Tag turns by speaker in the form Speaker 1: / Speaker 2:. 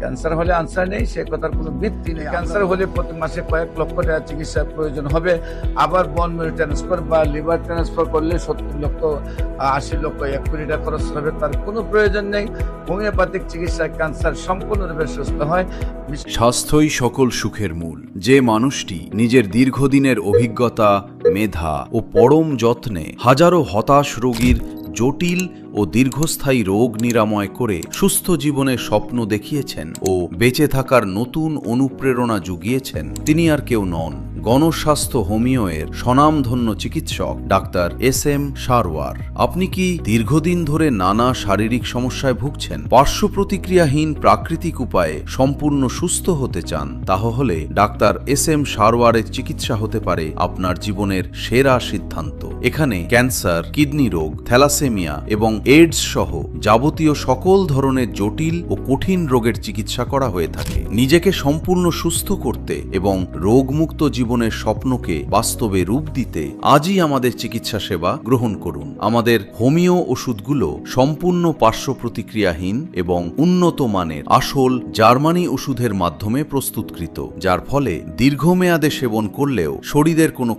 Speaker 1: Cancer হলে answer নেই, সে কথার কোনো ভিত্তি নেই। ক্যান্সার হলে প্রতি মাসে কয়েক লক্ষ টাকা চিকিৎসার প্রয়োজন হবে। আবার বোন ম্যারো ট্রান্সফার বা লিভার ট্রান্সফার করলে 70 লক্ষ 80 লক্ষ 1 কোটি টাকা খরচ হবে, তার কোনো প্রয়োজন নেই। হোমিওপ্যাথিক চিকিৎসায় ক্যান্সার সম্পূর্ণরূপে সুস্থ হয়।
Speaker 2: স্বাস্থ্যই সকল সুখের মূল। যে মানুষটি নিজের দীর্ঘদিনের অভিজ্ঞতা, মেধা ও পরম যত্নে হাজারো হতাশ রোগীর জটিল ও দীর্ঘস্থায়ী রোগ নিরাময় করে সুস্থ জীবনের স্বপ্ন দেখিয়েছেন ও বেঁচে থাকার নতুন অনুপ্রেরণা জুগিয়েছেন, তিনি আর কেউ নন, গণস্বাস্থ্য হোমিওয়ের স্বনামধন্য চিকিৎসক ডাক্তার SM সারওয়ার। আপনি কি দীর্ঘদিন ধরে নানা শারীরিক সমস্যায় ভুগছেন, পার্শ্ব প্রতিক্রিয়াহীন প্রাকৃতিক উপায়ে সম্পূর্ণ সুস্থ হতে চান? তাহলে ডাক্তার SM সারওয়ারের চিকিৎসা হতে পারে আপনার জীবনের সেরা সিদ্ধান্ত। এখানে ক্যান্সার, কিডনি রোগ, থ্যালাসেমিয়া এবং এইডস সহ যাবতীয় সকল ধরনের জটিল ও কঠিন রোগের চিকিৎসা করা হয়ে থাকে। নিজেকে সম্পূর্ণ সুস্থ করতে এবং রোগমুক্ত জীবনের স্বপ্নকে বাস্তবে রূপ দিতে আজই আমাদের চিকিৎসা সেবা গ্রহণ করুন। আমাদের হোমিও ওষুধগুলো সম্পূর্ণ পার্শ্ব প্রতিক্রিয়াহীন এবং উন্নত মানের আসল জার্মানি ওষুধের মাধ্যমে প্রস্তুতকৃত, যার ফলে দীর্ঘমেয়াদে সেবন করলেও শরীরের কোনো